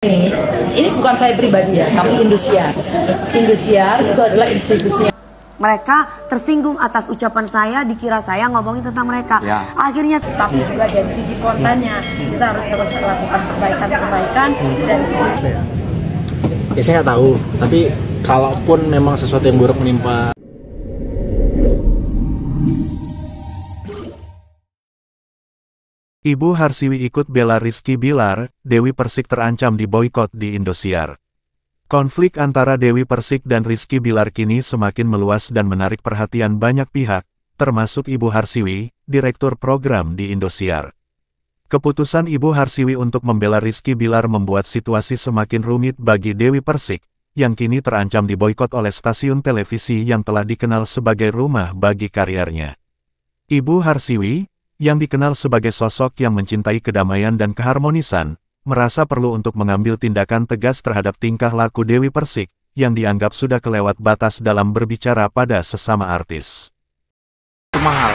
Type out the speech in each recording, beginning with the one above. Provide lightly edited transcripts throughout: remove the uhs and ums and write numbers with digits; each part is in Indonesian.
Ini bukan saya pribadi ya, tapi Indosiar. Indosiar itu adalah institusi. Mereka tersinggung atas ucapan saya, dikira saya ngomongin tentang mereka. Ya. Akhirnya, Tapi juga dari sisi kontennya, kita harus terus melakukan perbaikan dari sisi. Ya saya nggak tahu, tapi kalaupun memang sesuatu yang buruk menimpa. Ibu Harsiwi ikut bela Rizky Bilar, Dewi Persik terancam diboikot di Indosiar. Konflik antara Dewi Persik dan Rizky Bilar kini semakin meluas dan menarik perhatian banyak pihak, termasuk Ibu Harsiwi, Direktur Program di Indosiar. Keputusan Ibu Harsiwi untuk membela Rizky Bilar membuat situasi semakin rumit bagi Dewi Persik, yang kini terancam diboikot oleh stasiun televisi yang telah dikenal sebagai rumah bagi karirnya. Ibu Harsiwi, yang dikenal sebagai sosok yang mencintai kedamaian dan keharmonisan, merasa perlu untuk mengambil tindakan tegas terhadap tingkah laku Dewi Persik, yang dianggap sudah kelewat batas dalam berbicara pada sesama artis. Itu mahal,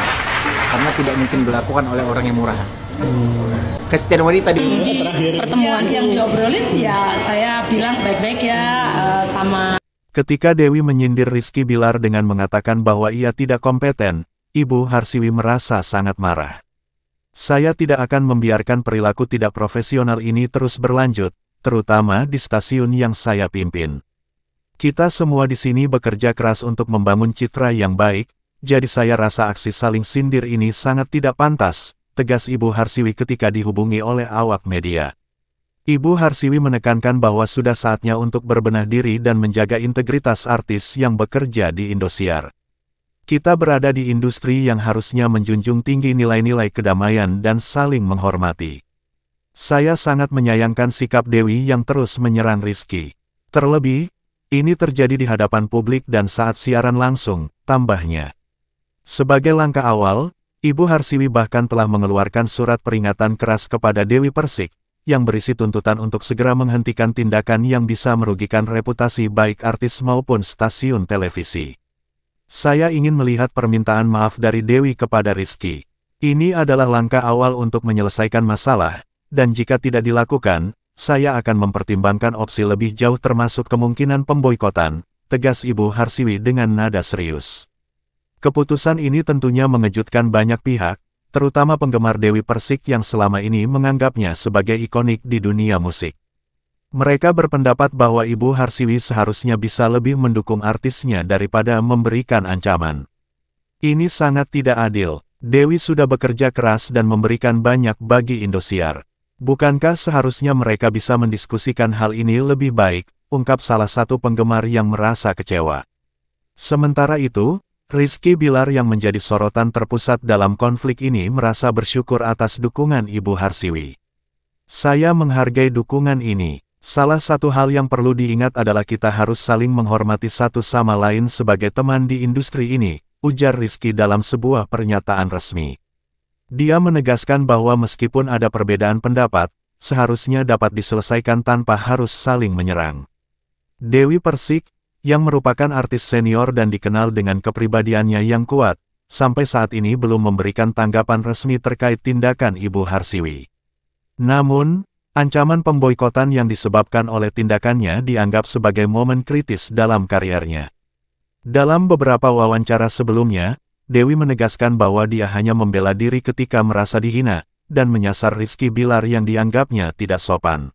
karena tidak mungkin dilakukan oleh orang yang murah. Kesetiaan wanita di Pertemuan yang diobrolin ya saya bilang baik-baik ya sama. Ketika Dewi menyindir Rizky Bilar dengan mengatakan bahwa ia tidak kompeten, Ibu Harsiwi merasa sangat marah. Saya tidak akan membiarkan perilaku tidak profesional ini terus berlanjut, terutama di stasiun yang saya pimpin. Kita semua di sini bekerja keras untuk membangun citra yang baik, jadi saya rasa aksi saling sindir ini sangat tidak pantas, tegas Ibu Harsiwi ketika dihubungi oleh awak media. Ibu Harsiwi menekankan bahwa sudah saatnya untuk berbenah diri dan menjaga integritas artis yang bekerja di Indosiar. Kita berada di industri yang harusnya menjunjung tinggi nilai-nilai kedamaian dan saling menghormati. Saya sangat menyayangkan sikap Dewi yang terus menyerang Rizky. Terlebih, ini terjadi di hadapan publik dan saat siaran langsung, tambahnya. Sebagai langkah awal, Ibu Harsiwi bahkan telah mengeluarkan surat peringatan keras kepada Dewi Persik, yang berisi tuntutan untuk segera menghentikan tindakan yang bisa merugikan reputasi baik artis maupun stasiun televisi. Saya ingin melihat permintaan maaf dari Dewi kepada Rizky. Ini adalah langkah awal untuk menyelesaikan masalah, dan jika tidak dilakukan, saya akan mempertimbangkan opsi lebih jauh termasuk kemungkinan pemboikotan, tegas Ibu Harsiwi dengan nada serius. Keputusan ini tentunya mengejutkan banyak pihak, terutama penggemar Dewi Persik yang selama ini menganggapnya sebagai ikonik di dunia musik. Mereka berpendapat bahwa Ibu Harsiwi seharusnya bisa lebih mendukung artisnya daripada memberikan ancaman. Ini sangat tidak adil. Dewi sudah bekerja keras dan memberikan banyak bagi Indosiar. Bukankah seharusnya mereka bisa mendiskusikan hal ini lebih baik, ungkap salah satu penggemar yang merasa kecewa. Sementara itu, Rizky Bilar yang menjadi sorotan terpusat dalam konflik ini merasa bersyukur atas dukungan Ibu Harsiwi. Saya menghargai dukungan ini. Salah satu hal yang perlu diingat adalah kita harus saling menghormati satu sama lain sebagai teman di industri ini, ujar Rizky dalam sebuah pernyataan resmi. Dia menegaskan bahwa meskipun ada perbedaan pendapat, seharusnya dapat diselesaikan tanpa harus saling menyerang. Dewi Persik, yang merupakan artis senior dan dikenal dengan kepribadiannya yang kuat, sampai saat ini belum memberikan tanggapan resmi terkait tindakan Ibu Harsiwi. Namun, ancaman pemboikotan yang disebabkan oleh tindakannya dianggap sebagai momen kritis dalam karirnya. Dalam beberapa wawancara sebelumnya, Dewi menegaskan bahwa dia hanya membela diri ketika merasa dihina, dan menyasar Rizky Bilar yang dianggapnya tidak sopan.